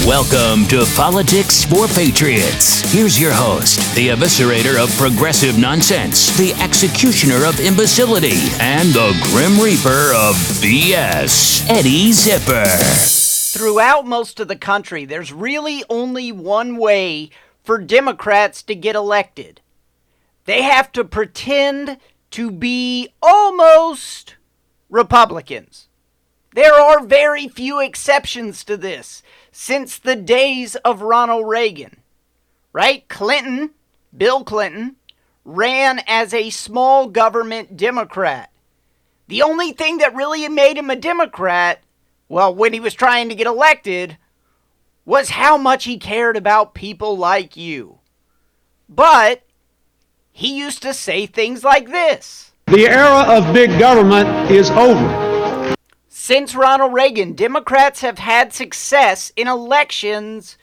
Welcome to Politics for Patriots. Here's your host, the eviscerator of progressive nonsense, the executioner of imbecility, and the grim reaper of BS, Eddie Zipper. Throughout most of the country, there's really only one way for Democrats to get elected. They have to pretend to be almost Republicans. There are very few exceptions to this since the days of Ronald Reagan, right? Bill Clinton, ran as a small government Democrat. The only thing that really made him a Democrat, well, when he was trying to get elected, was how much he cared about people like you. But he used to say things like this. The era of big government is over. Since Ronald Reagan, Democrats have had success in elections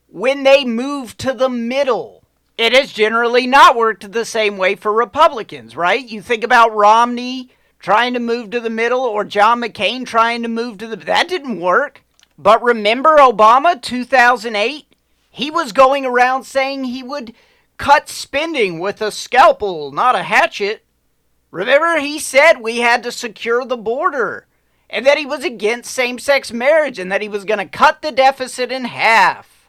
when they move to the middle. It has generally not worked the same way for Republicans, right? You think about Romney trying to move to the middle or John McCain trying to move to the... That didn't work. But remember Obama, 2008? He was going around saying he would cut spending with a scalpel, not a hatchet. Remember, he said we had to secure the border, and that he was against same-sex marriage, and that he was going to cut the deficit in half.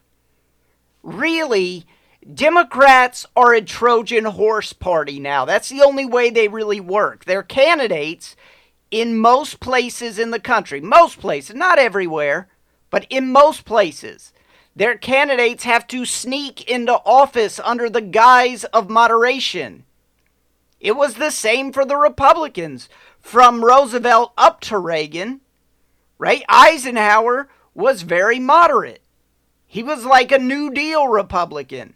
Really, Democrats are a Trojan horse party now. That's the only way they really work. Their candidates in most places in the country, most places, not everywhere, but in most places, their candidates have to sneak into office under the guise of moderation. It was the same for the Republicans. From Roosevelt up to Reagan, right? Eisenhower was very moderate. He was like a New Deal Republican.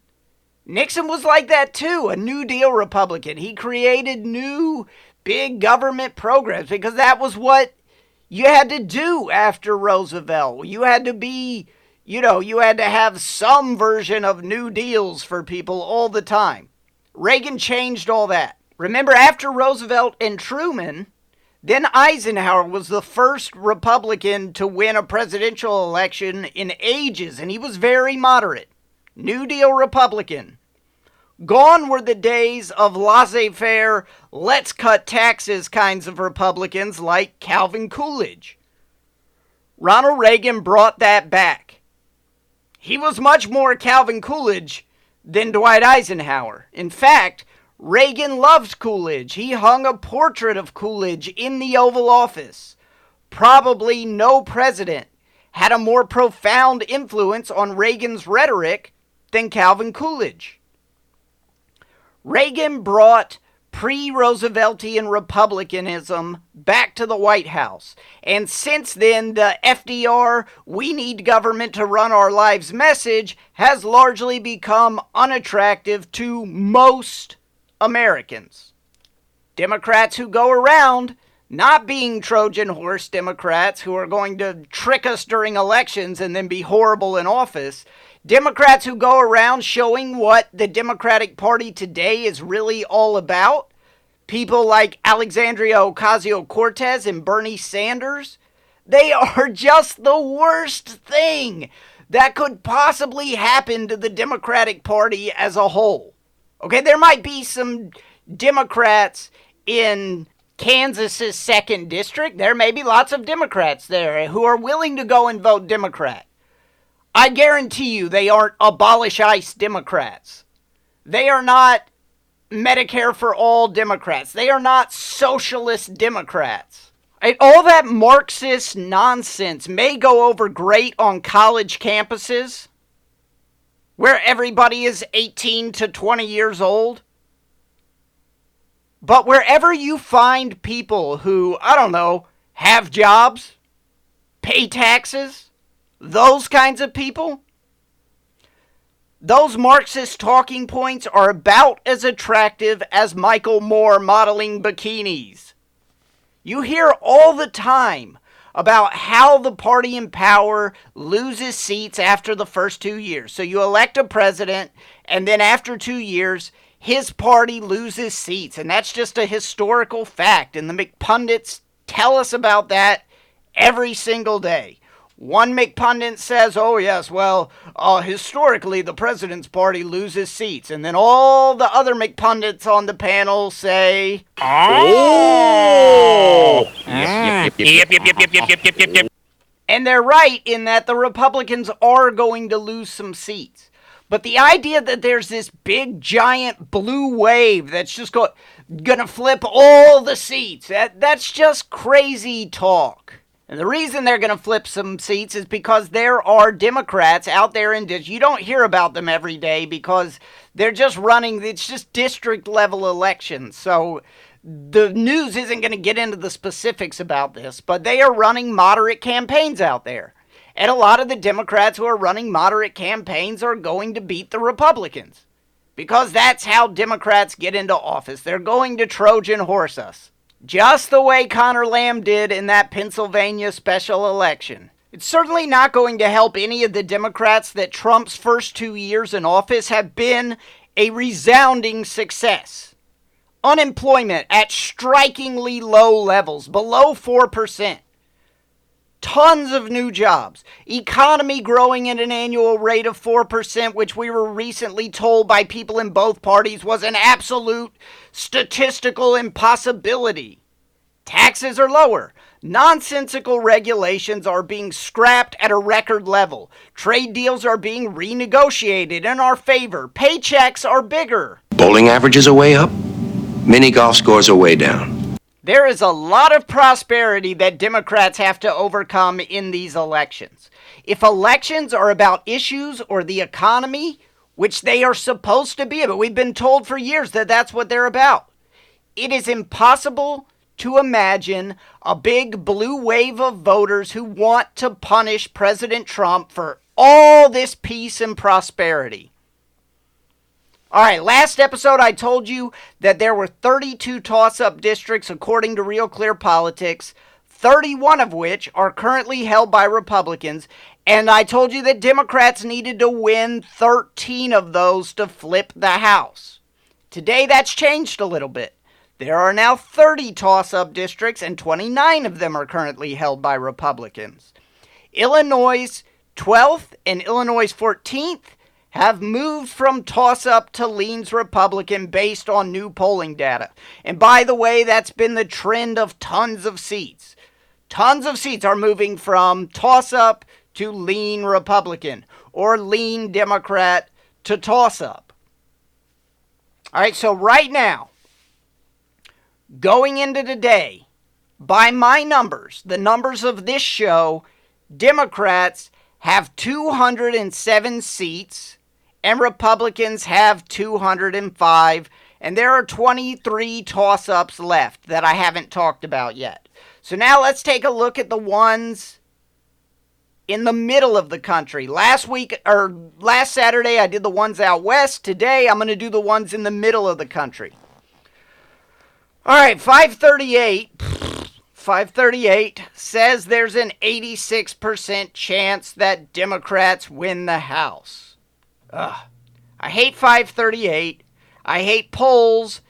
Nixon was like that too, a New Deal Republican. He created new big government programs because that was what you had to do after Roosevelt. You had to be, you had to have some version of New Deals for people all the time. Reagan changed all that. Remember, after Roosevelt and Truman, then Eisenhower was the first Republican to win a presidential election in ages, and he was very moderate. New Deal Republican. Gone were the days of laissez-faire, let's cut taxes kinds of Republicans like Calvin Coolidge. Ronald Reagan brought that back. He was much more Calvin Coolidge than Dwight Eisenhower. In fact, Reagan loved Coolidge. He hung a portrait of Coolidge in the Oval Office. Probably no president had a more profound influence on Reagan's rhetoric than Calvin Coolidge. Reagan brought pre-Rooseveltian republicanism back to the White House. And since then, the FDR, we need government to run our lives message has largely become unattractive to most Americans. Democrats who go around not being Trojan horse Democrats who are going to trick us during elections and then be horrible in office. Democrats who go around showing what the Democratic Party today is really all about. People like Alexandria Ocasio-Cortez and Bernie Sanders. They are just the worst thing that could possibly happen to the Democratic Party as a whole. Okay, there might be some Democrats in Kansas's 2nd District. There may be lots of Democrats there who are willing to go and vote Democrat. I guarantee you they aren't abolish ICE Democrats. They are not Medicare for all Democrats. They are not socialist Democrats. All that Marxist nonsense may go over great on college campuses, where everybody is 18 to 20 years old. But wherever you find people who, have jobs, pay taxes, those kinds of people, those Marxist talking points are about as attractive as Michael Moore modeling bikinis. You hear all the time about how the party in power loses seats after the first 2 years. So you elect a president, and then after 2 years, his party loses seats. And that's just a historical fact. And the McPundits tell us about that every single day. One McPundit says, oh, yes, well, historically, the president's party loses seats. And then all the other McPundits on the panel say, oh! Yep. And they're right in that the Republicans are going to lose some seats. But the idea that there's this big, giant blue wave that's just going to flip all the seats, that's just crazy talk. And the reason they're going to flip some seats is because there are Democrats out there you don't hear about them every day because they're just running, it's just district level elections. So the news isn't going to get into the specifics about this, but they are running moderate campaigns out there. And a lot of the Democrats who are running moderate campaigns are going to beat the Republicans. Because that's how Democrats get into office. They're going to Trojan horse us. Just the way Connor Lamb did in that Pennsylvania special election. It's certainly not going to help any of the Democrats that Trump's first 2 years in office have been a resounding success. Unemployment at strikingly low levels, below 4%. Tons of new jobs. Economy growing at an annual rate of 4%, which we were recently told by people in both parties was an absolute statistical impossibility. Taxes are lower. Nonsensical regulations are being scrapped at a record level. Trade deals are being renegotiated in our favor. Paychecks are bigger. Bowling averages are way up. Mini golf scores are way down. There is a lot of prosperity that Democrats have to overcome in these elections. If elections are about issues or the economy, which they are supposed to be, but we've been told for years that that's what they're about, it is impossible to imagine a big blue wave of voters who want to punish President Trump for all this peace and prosperity. All right, last episode I told you that there were 32 toss-up districts according to Real Clear Politics, 31 of which are currently held by Republicans, and I told you that Democrats needed to win 13 of those to flip the House. Today that's changed a little bit. There are now 30 toss-up districts, and 29 of them are currently held by Republicans. Illinois' 12th and Illinois' 14th have moved from toss-up to leans Republican based on new polling data. And by the way, that's been the trend of tons of seats. Tons of seats are moving from toss-up to lean Republican or lean Democrat to toss-up. All right, so right now, going into today, by my numbers, the numbers of this show, Democrats have 207 seats and Republicans have 205, and there are 23 toss-ups left that I haven't talked about yet. So now let's take a look at the ones in the middle of the country. Last Saturday I did the ones out west. Today I'm going to do the ones in the middle of the country. All right, 538 says there's an 86% chance that Democrats win the House. I hate 538, I hate polls,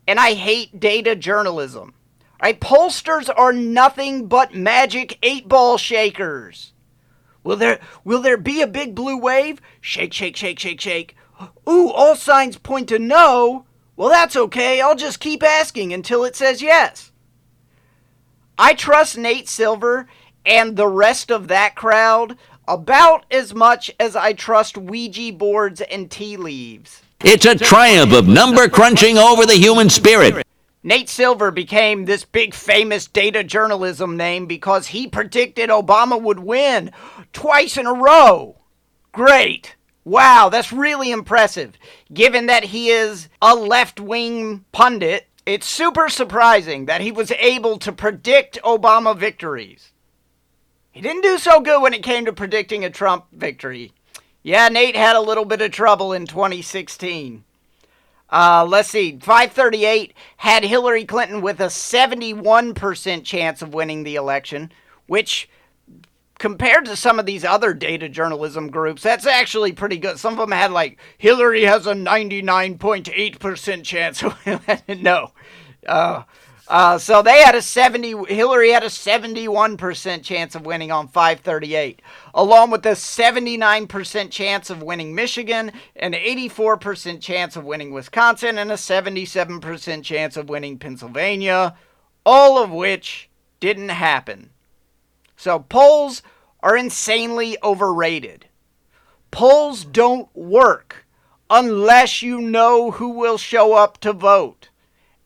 and I hate data journalism. All right, pollsters are nothing but magic 8-ball shakers. Will there be a big blue wave? Shake, shake, shake, shake, shake. Ooh, all signs point to no. Well, that's okay. I'll just keep asking until it says yes. I trust Nate Silver and the rest of that crowd about as much as I trust Ouija boards and tea leaves. It's a triumph of number crunching over the human spirit. Nate Silver became this big famous data journalism name because he predicted Obama would win twice in a row. Great. Wow, that's really impressive. Given that he is a left-wing pundit, it's super surprising that he was able to predict Obama victories. He didn't do so good when it came to predicting a Trump victory. Yeah, Nate had a little bit of trouble in 2016. Let's see, 538 had Hillary Clinton with a 71% chance of winning the election, which compared to some of these other data journalism groups, that's actually pretty good. Some of them had like, Hillary has a 99.8% chance. No. So they had Hillary had a 71% chance of winning on 538, along with a 79% chance of winning Michigan, an 84% chance of winning Wisconsin, and a 77% chance of winning Pennsylvania, all of which didn't happen. So polls are insanely overrated. Polls don't work unless you know who will show up to vote.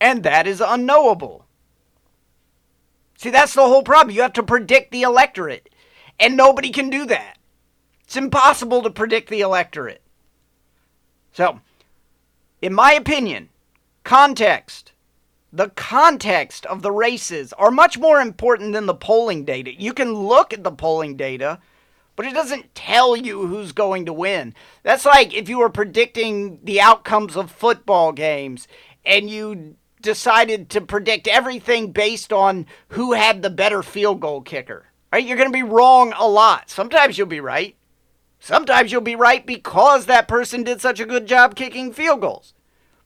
And that is unknowable. See, that's the whole problem. You have to predict the electorate. And nobody can do that. It's impossible to predict the electorate. So, in my opinion, the context of the races are much more important than the polling data. You can look at the polling data, but it doesn't tell you who's going to win. That's like if you were predicting the outcomes of football games and you decided to predict everything based on who had the better field goal kicker. Right? You're going to be wrong a lot. Sometimes you'll be right. Sometimes you'll be right because that person did such a good job kicking field goals.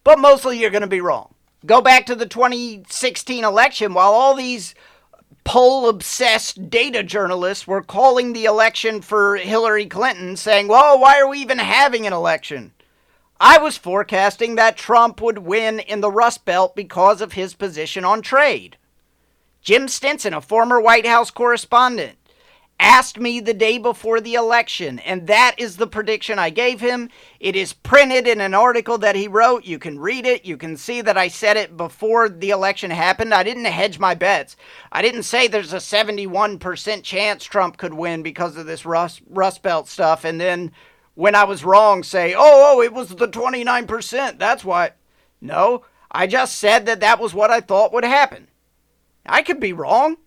But mostly you're going to be wrong. Go back to the 2016 election. While all these poll-obsessed data journalists were calling the election for Hillary Clinton, saying, well, why are we even having an election? I was forecasting that Trump would win in the Rust Belt because of his position on trade. Jim Stinson, a former White House correspondent, asked me the day before the election, and that is the prediction I gave him. It is printed in an article that he wrote. You can read it. You can see that I said it before the election happened. I didn't hedge my bets. I didn't say there's a 71% chance Trump could win because of this Rust Belt stuff, and then when I was wrong, say, oh, it was the 29%. That's why. No, I just said that was what I thought would happen. I could be wrong.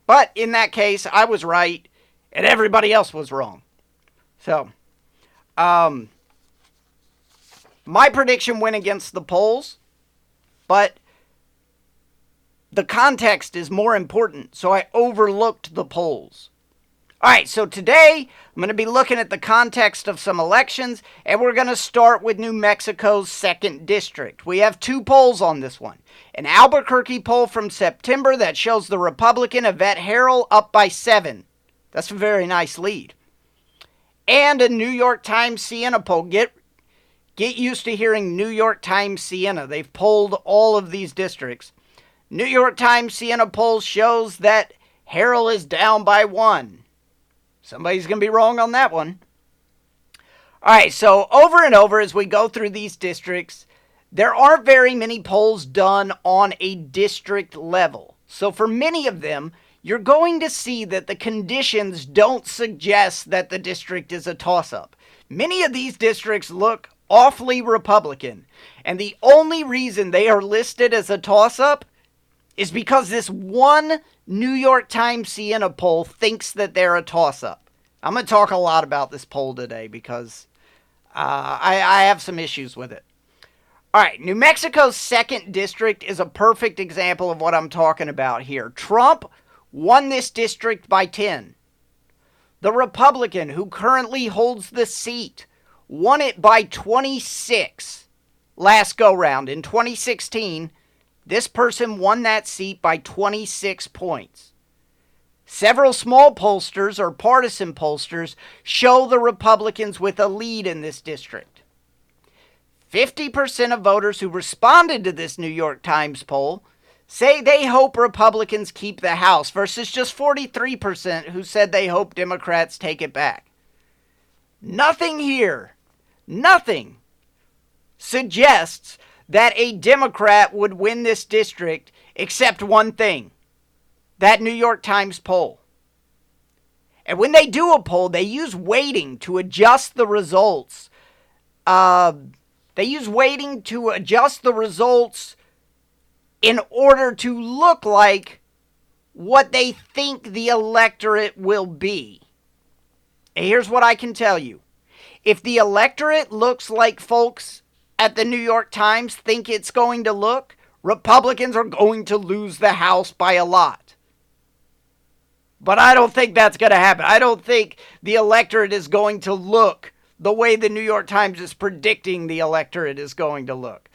But in that case, I was right, and everybody else was wrong. So, my prediction went against the polls, but the context is more important, so I overlooked the polls. All right, so today I'm going to be looking at the context of some elections, and we're going to start with New Mexico's 2nd District. We have 2 polls on this one. An Albuquerque poll from September that shows the Republican Yvette Herrell up by 7. That's a very nice lead. And a New York Times Siena poll. Get used to hearing New York Times Siena. They've polled all of these districts. New York Times Siena poll shows that Herrell is down by 1. Somebody's going to be wrong on that one. All right, so over and over as we go through these districts, there aren't very many polls done on a district level. So for many of them, you're going to see that the conditions don't suggest that the district is a toss-up. Many of these districts look awfully Republican, and the only reason they are listed as a toss-up is because this one New York Times Siena poll thinks that they're a toss-up. I'm going to talk a lot about this poll today because I have some issues with it. All right, New Mexico's 2nd District is a perfect example of what I'm talking about here. Trump won this district by 10. The Republican who currently holds the seat won it by 26 last go-round. In 2016, this person won that seat by 26 points. Several small pollsters or partisan pollsters show the Republicans with a lead in this district. 50% of voters who responded to this New York Times poll say they hope Republicans keep the House versus just 43% who said they hope Democrats take it back. Nothing here, nothing suggests that a Democrat would win this district except one thing, that New York Times poll. And when they do a poll, they use weighting to adjust the results. In order to look like what they think the electorate will be. And here's what I can tell you. If the electorate looks like folks at the New York Times think it's going to look, Republicans are going to lose the House by a lot. But I don't think that's going to happen. I don't think the electorate is going to look the way the New York Times is predicting the electorate is going to look.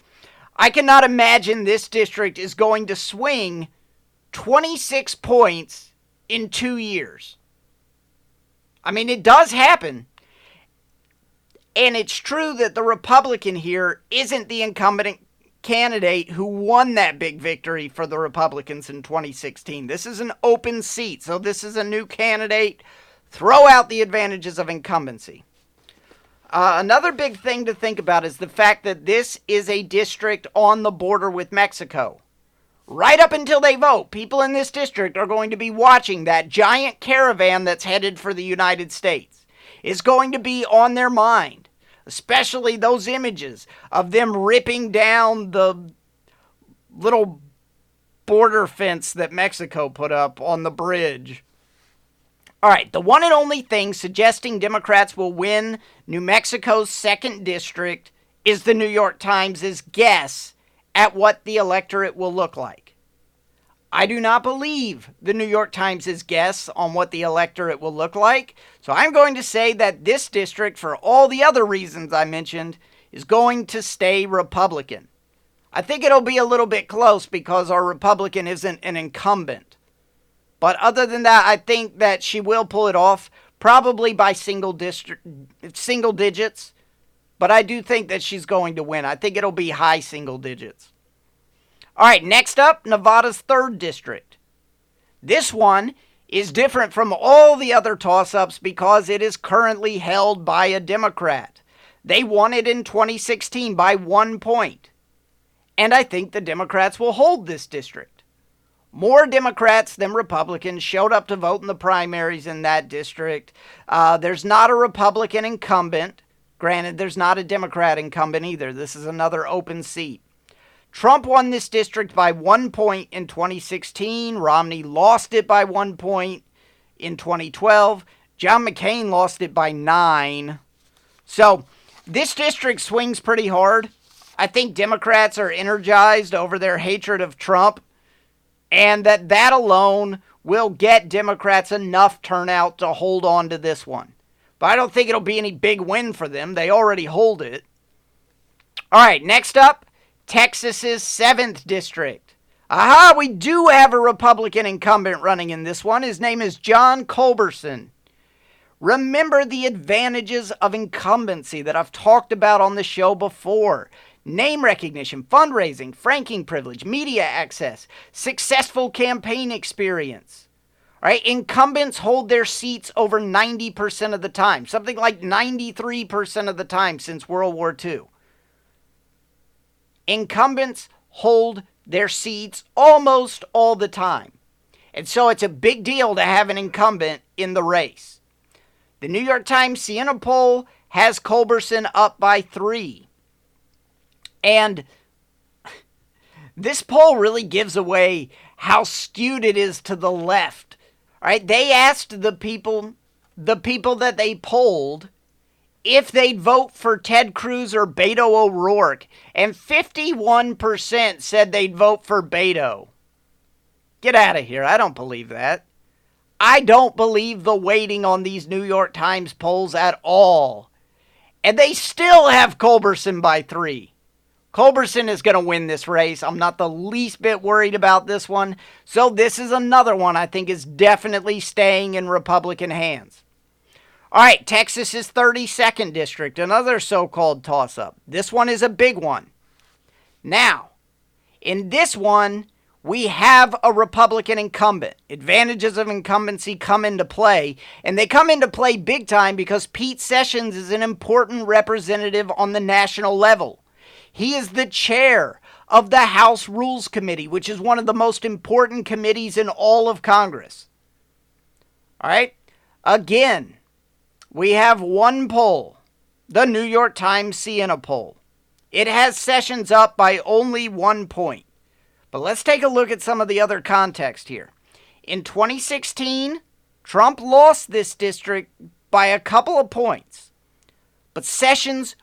I cannot imagine this district is going to swing 26 points in 2 years. I mean, it does happen. And it's true that the Republican here isn't the incumbent candidate who won that big victory for the Republicans in 2016. This is an open seat, so this is a new candidate. Throw out the advantages of incumbency. Another big thing to think about is the fact that this is a district on the border with Mexico. Right up until they vote, people in this district are going to be watching that giant caravan that's headed for the United States. It's going to be on their mind, especially those images of them ripping down the little border fence that Mexico put up on the bridge. All right, the one and only thing suggesting Democrats will win New Mexico's 2nd district is the New York Times' guess at what the electorate will look like. I do not believe the New York Times' guess on what the electorate will look like, so I'm going to say that this district, for all the other reasons I mentioned, is going to stay Republican. I think it'll be a little bit close because our Republican isn't an incumbent. But other than that, I think that she will pull it off, probably by single digits. But I do think that she's going to win. I think it'll be high single digits. All right, next up, Nevada's 3rd district. This one is different from all the other toss-ups because it is currently held by a Democrat. They won it in 2016 by 1 point. And I think the Democrats will hold this district. More Democrats than Republicans showed up to vote in the primaries in that district. There's not a Republican incumbent. Granted, there's not a Democrat incumbent either. This is another open seat. Trump won this district by 1 point in 2016. Romney lost it by 1 point in 2012. John McCain lost it by 9. So this district swings pretty hard. I think Democrats are energized over their hatred of Trump, and that alone will get Democrats enough turnout to hold on to this one. But I don't think it'll be any big win for them. They already hold it. All right, next up, Texas's 7th district. Aha, we do have a Republican incumbent running in this one. His name is John Culberson. Remember the advantages of incumbency that I've talked about on the show before. Name recognition, fundraising, franking privilege, media access, successful campaign experience. All right, incumbents hold their seats over 90% of the time, something like 93% of the time since World War II. Incumbents hold their seats almost all the time. And so it's a big deal to have an incumbent in the race. The New York Times Siena poll has Culberson up by 3. And this poll really gives away how skewed it is to the left. All right, they asked the people that they polled if they'd vote for Ted Cruz or Beto O'Rourke, and 51% said they'd vote for Beto. Get out of here. I don't believe that. I don't believe the weighting on these New York Times polls at all. And they still have Culberson by 3. Culberson is going to win this race. I'm not the least bit worried about this one. So this is another one I think is definitely staying in Republican hands. All right, Texas's 32nd district, another so-called toss-up. This one is a big one. Now, in this one, we have a Republican incumbent. Advantages of incumbency come into play, and they come into play big time because Pete Sessions is an important representative on the national level. He is the chair of the House Rules Committee, which is one of the most important committees in all of Congress. All right? Again, we have one poll, the New York Times Siena poll. It has Sessions up by only 1 point. But let's take a look at some of the other context here. In 2016, Trump lost this district by a couple of points. But Sessions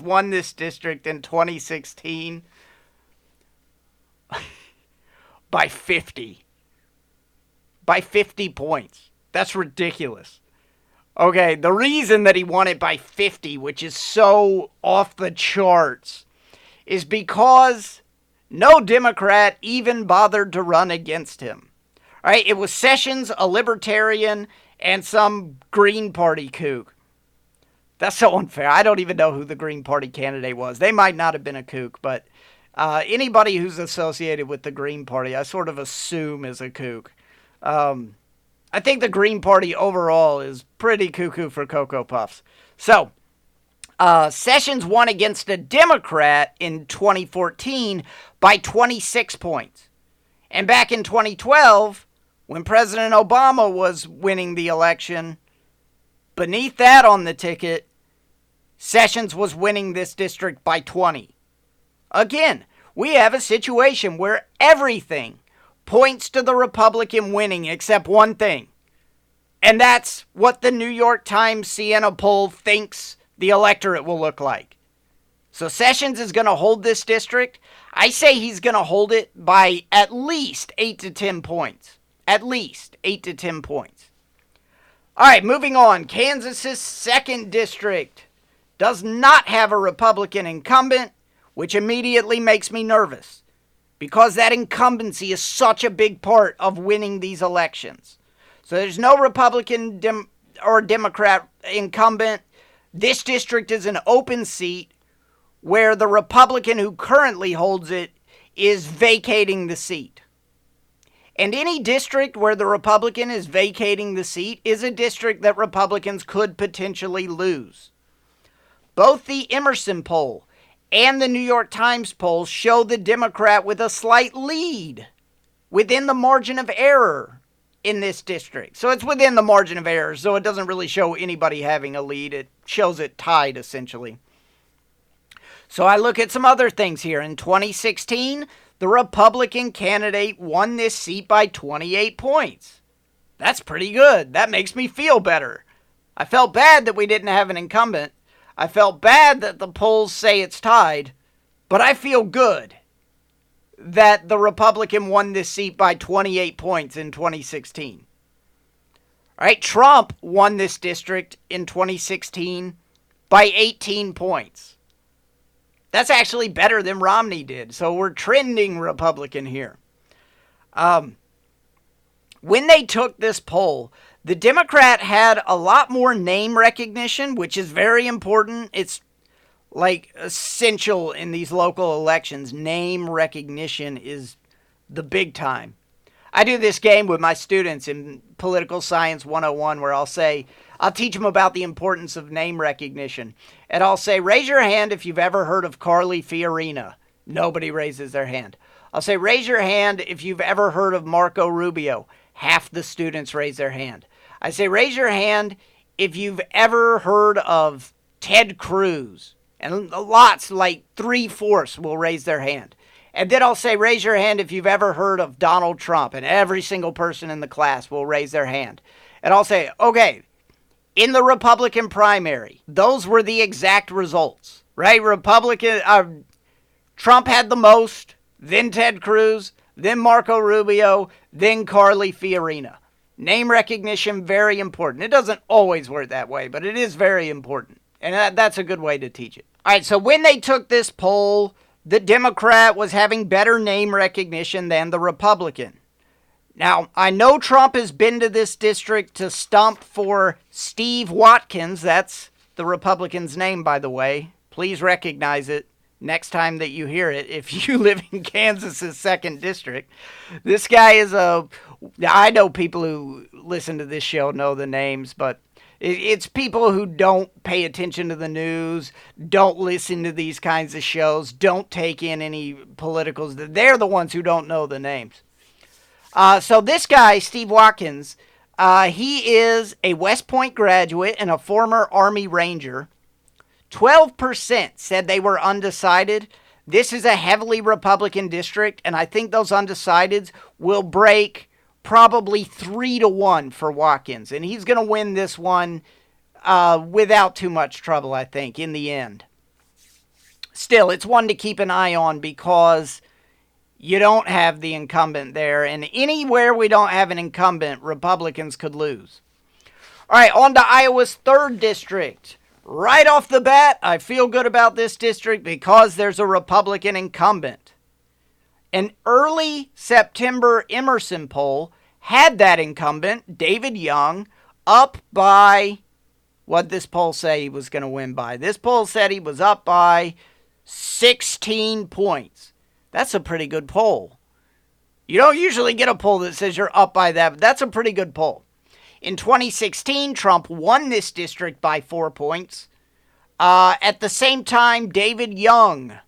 won this district in 2016 by 50. By 50 points. That's ridiculous. Okay, the reason that he won it by 50, which is so off the charts, is because no Democrat even bothered to run against him. All right, it was Sessions, a libertarian, and some Green Party kook. That's so unfair. I don't even know who the Green Party candidate was. They might not have been a kook, but anybody who's associated with the Green Party, I sort of assume is a kook. I think the Green Party overall is pretty cuckoo for Cocoa Puffs. So, Sessions won against a Democrat in 2014 by 26 points. And back in 2012, when President Obama was winning the election, beneath that on the ticket, Sessions was winning this district by 20. Again, we have a situation where everything points to the Republican winning except one thing. And that's what the New York Times Siena poll thinks the electorate will look like. So Sessions is going to hold this district. I say he's going to hold it by at least 8 to 10 points. At least 8 to 10 points. All right, moving on. Kansas's 2nd district does not have a Republican incumbent, which immediately makes me nervous because that incumbency is such a big part of winning these elections. So there's no Republican or Democrat incumbent. This district is an open seat where the Republican who currently holds it is vacating the seat. And any district where the Republican is vacating the seat is a district that Republicans could potentially lose. Both the Emerson poll and the New York Times poll show the Democrat with a slight lead within the margin of error in this district. So it's within the margin of error, so it doesn't really show anybody having a lead. It shows it tied, essentially. So I look at some other things here. In 2016, the Republican candidate won this seat by 28 points. That's pretty good. That makes me feel better. I felt bad that we didn't have an incumbent. I felt bad that the polls say it's tied, but I feel good that the Republican won this seat by 28 points in 2016. All right, Trump won this district in 2016 by 18 points. That's actually better than Romney did, so we're trending Republican here. When they took this poll, the Democrat had a lot more name recognition, which is very important. It's like essential in these local elections. Name recognition is the big time. I do this game with my students in Political Science 101 where I'll teach them about the importance of name recognition. And I'll say, raise your hand if you've ever heard of Carly Fiorina. Nobody raises their hand. I'll say, raise your hand if you've ever heard of Marco Rubio. Half the students raise their hand. I say, raise your hand if you've ever heard of Ted Cruz. And lots, like 3/4 will raise their hand. And then I'll say, raise your hand if you've ever heard of Donald Trump. And every single person in the class will raise their hand. And I'll say, okay, in the Republican primary, those were the exact results, right? Trump had the most, then Ted Cruz, then Marco Rubio, then Carly Fiorina. Name recognition, very important. It doesn't always work that way, but it is very important. And that's a good way to teach it. All right, so when they took this poll, the Democrat was having better name recognition than the Republican. Now, I know Trump has been to this district to stump for Steve Watkins. That's the Republican's name, by the way. Please recognize it next time that you hear it if you live in Kansas's 2nd district. This guy is I know people who listen to this show know the names, but it's people who don't pay attention to the news, don't listen to these kinds of shows, don't take in any politicals. They're the ones who don't know the names. So this guy, Steve Watkins, he is a West Point graduate and a former Army Ranger. 12% said they were undecided. This is a heavily Republican district, and I think those undecideds will break probably 3-1 for Watkins. And he's going to win this one without too much trouble, I think, in the end. Still, it's one to keep an eye on because you don't have the incumbent there. And anywhere we don't have an incumbent, Republicans could lose. All right, on to Iowa's 3rd district. Right off the bat, I feel good about this district because there's a Republican incumbent. An early September Emerson poll had that incumbent, David Young, up by, what'd this poll say he was going to win by? This poll said he was up by 16 points. That's a pretty good poll. You don't usually get a poll that says you're up by that, but that's a pretty good poll. In 2016, Trump won this district by 4 points. At the same time, David Young,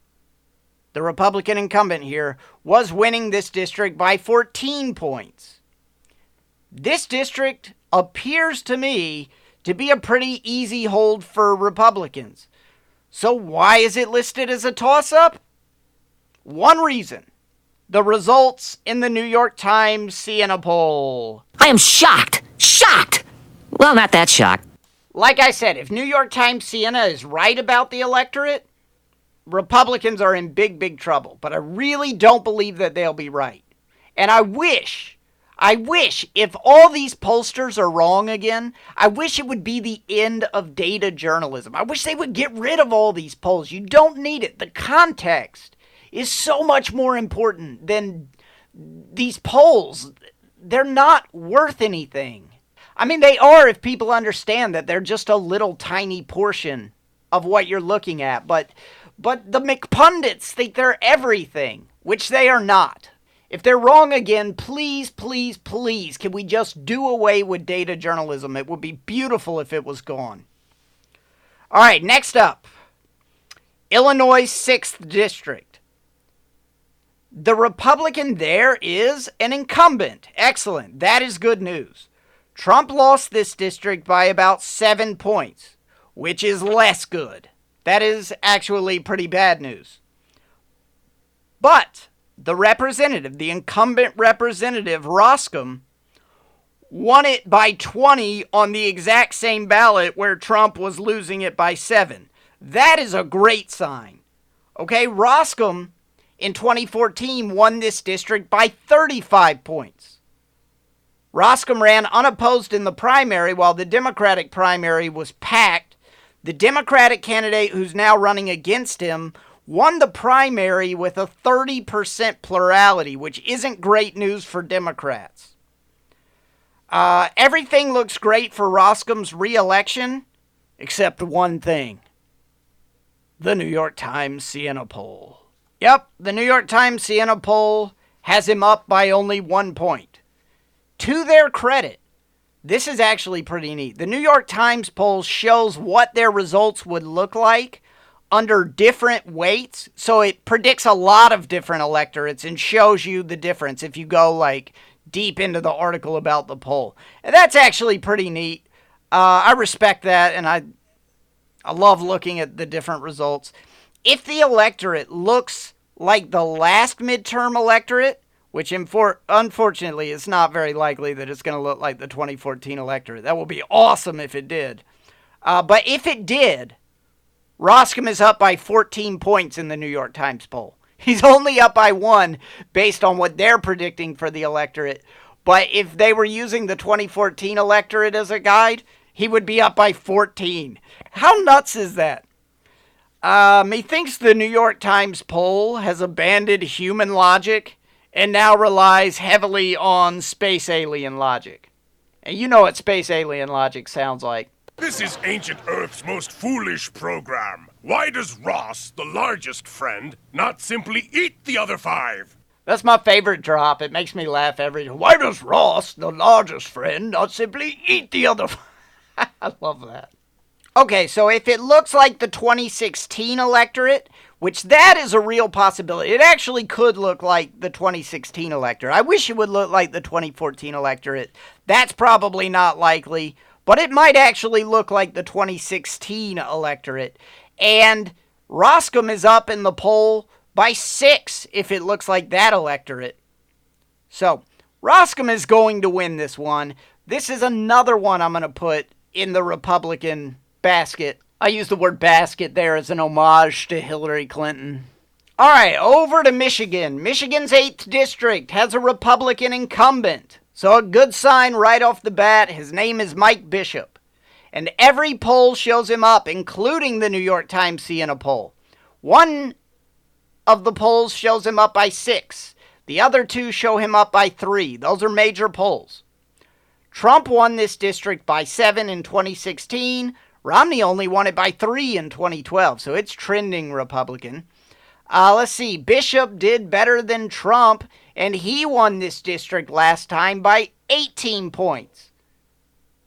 the Republican incumbent here, was winning this district by 14 points. This district appears to me to be a pretty easy hold for Republicans. So why is it listed as a toss-up? One reason. The results in the New York Times Siena poll. I am shocked. Shocked! Well, not that shocked. Like I said, if New York Times Siena is right about the electorate, Republicans are in big, big trouble. But I really don't believe that they'll be right. And I wish if all these pollsters are wrong again, I wish it would be the end of data journalism. I wish they would get rid of all these polls. You don't need it. The context is so much more important than these polls. They're not worth anything. I mean, they are if people understand that they're just a little tiny portion of what you're looking at. But the McPundits think they're everything, which they are not. If they're wrong again, please, please, please, can we just do away with data journalism? It would be beautiful if it was gone. All right, next up, Illinois 6th District. The Republican there is an incumbent. Excellent. That is good news. Trump lost this district by about 7 points, which is less good. That is actually pretty bad news. But the representative, the incumbent representative, Roscom, won it by 20 on the exact same ballot where Trump was losing it by 7. That is a great sign. Okay, Roscom in 2014 won this district by 35 points. Roscom ran unopposed in the primary while the Democratic primary was packed. The Democratic candidate who's now running against him won the primary with a 30% plurality, which isn't great news for Democrats. Everything looks great for Roscom's re-election, except one thing. The New York Times Siena poll. Yep, the New York Times Siena poll has him up by only 1 point. To their credit, this is actually pretty neat. The New York Times poll shows what their results would look like under different weights. So it predicts a lot of different electorates and shows you the difference if you go like deep into the article about the poll. And that's actually pretty neat. I respect that, and I love looking at the different results. If the electorate looks like the last midterm electorate, which unfortunately is not very likely that it's going to look like the 2014 electorate. That would be awesome if it did. But if it did, Roscom is up by 14 points in the New York Times poll. He's only up by 1 based on what they're predicting for the electorate. But if they were using the 2014 electorate as a guide, he would be up by 14. How nuts is that? Methinks the New York Times poll has abandoned human logic and now relies heavily on space alien logic. And you know what space alien logic sounds like. This is ancient Earth's most foolish program. Why does Ross, the largest friend, not simply eat the other 5? That's my favorite drop. It makes me laugh every time. Why does Ross, the largest friend, not simply eat the other 5? I love that. Okay, so if it looks like the 2016 electorate, which that is a real possibility. It actually could look like the 2016 electorate. I wish it would look like the 2014 electorate. That's probably not likely, but it might actually look like the 2016 electorate. And Roscom is up in the poll by 6 if it looks like that electorate. So, Roscom is going to win this one. This is another one I'm going to put in the Republican basket. I use the word basket there as an homage to Hillary Clinton. All right, over to Michigan. Michigan's 8th district has a Republican incumbent. So a good sign right off the bat. His name is Mike Bishop. And every poll shows him up, including the New York Times Siena poll. One of the polls shows him up by 6. The other 2 show him up by 3. Those are major polls. Trump won this district by 7 in 2016. Romney only won it by 3 in 2012, so it's trending Republican. Let's see. Bishop did better than Trump, and he won this district last time by 18 points.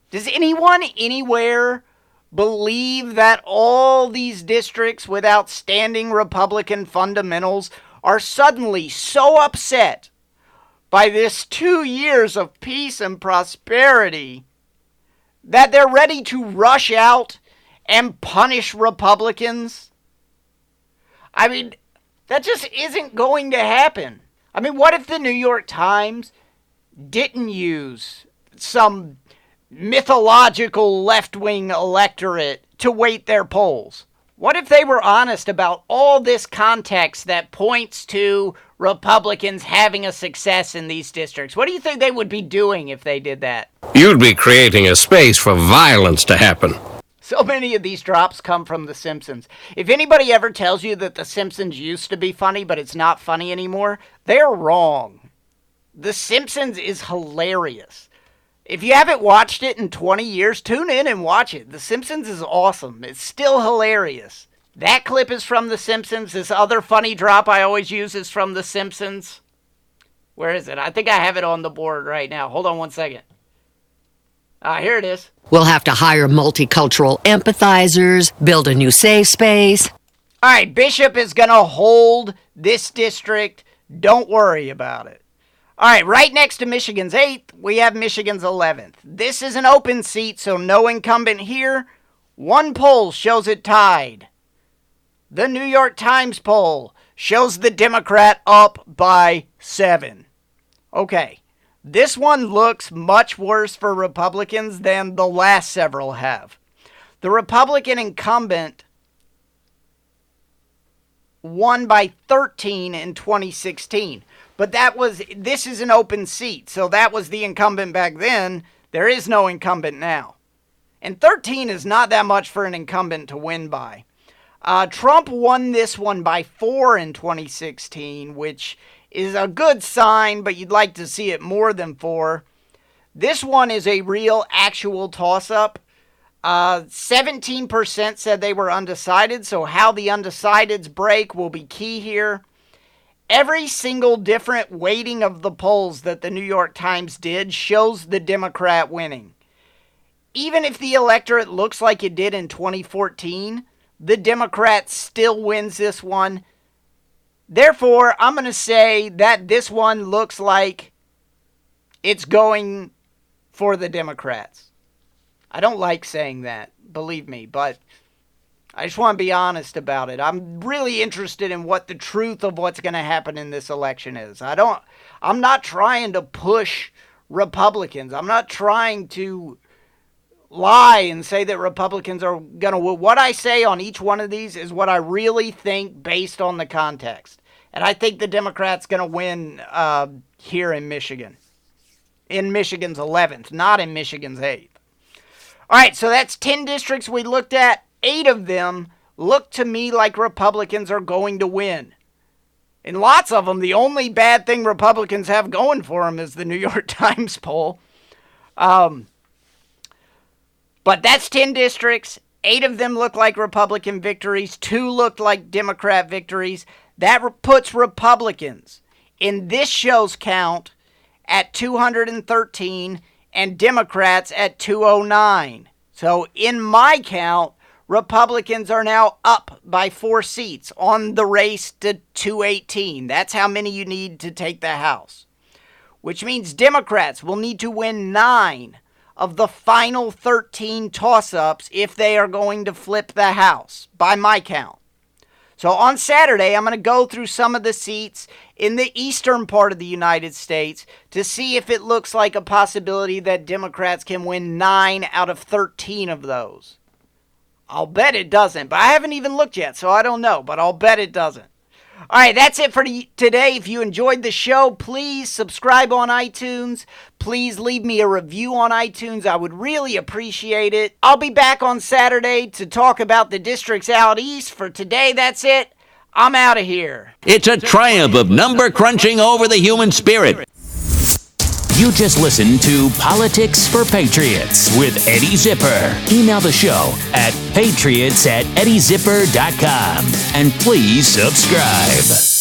Does anyone anywhere believe that all these districts with outstanding Republican fundamentals are suddenly so upset by this 2 years of peace and prosperity that they're ready to rush out and punish Republicans? I mean, that just isn't going to happen. I mean, what if the New York Times didn't use some mythological left-wing electorate to weight their polls? What if they were honest about all this context that points to Republicans having a success in these districts? What do you think they would be doing if they did that? You'd be creating a space for violence to happen. So many of these drops come from The Simpsons. If anybody ever tells you that The Simpsons used to be funny, but it's not funny anymore, they're wrong. The Simpsons is hilarious. If you haven't watched it in 20 years, tune in and watch it. The Simpsons is awesome. It's still hilarious. That clip is from The Simpsons. This other funny drop I always use is from The Simpsons. Where is it? I think I have it on the board right now. Hold on one second. Here it is. We'll have to hire multicultural empathizers, build a new safe space. All right, Bishop is going to hold this district. Don't worry about it. All right, right next to Michigan's 8th, we have Michigan's 11th. This is an open seat, so no incumbent here. One poll shows it tied. The New York Times poll shows the Democrat up by 7. Okay, this one looks much worse for Republicans than the last several have. The Republican incumbent won by 13 in 2016. But this is an open seat, so that was the incumbent back then. There is no incumbent now. And 13 is not that much for an incumbent to win by. Trump won this one by 4 in 2016, which is a good sign, but you'd like to see it more than 4. This one is a real, actual toss-up. 17% said they were undecided, so how the undecideds break will be key here. Every single different weighting of the polls that the New York Times did shows the Democrat winning. Even if the electorate looks like it did in 2014, the Democrat still wins this one. Therefore, I'm going to say that this one looks like it's going for the Democrats. I don't like saying that, believe me, but I just want to be honest about it. I'm really interested in what the truth of what's going to happen in this election is. I'm not trying to push Republicans. I'm not trying to lie and say that Republicans are going to win. What I say on each one of these is what I really think based on the context. And I think the Democrats going to win here in Michigan. In Michigan's 11th, not in Michigan's 8th. All right, so that's 10 districts we looked at. 8 of them look to me like Republicans are going to win. In lots of them, the only bad thing Republicans have going for them is the New York Times poll. But that's 10 districts. 8 of them look like Republican victories. 2 look like Democrat victories. That puts Republicans in this show's count at 213 and Democrats at 209. So in my count, Republicans are now up by 4 seats on the race to 218. That's how many you need to take the House. Which means Democrats will need to win 9 of the final 13 toss-ups if they are going to flip the House, by my count. So on Saturday, I'm going to go through some of the seats in the eastern part of the United States to see if it looks like a possibility that Democrats can win 9 out of 13 of those. I'll bet it doesn't, but I haven't even looked yet, so I don't know, but I'll bet it doesn't. All right, that's it for today. If you enjoyed the show, please subscribe on iTunes. Please leave me a review on iTunes. I would really appreciate it. I'll be back on Saturday to talk about the districts out east. For today, that's it. I'm out of here. It's a triumph of number crunching over the human spirit. You just listened to Politics for Patriots with Eddie Zipper. Email the show at patriots@eddiezipper.com and please subscribe.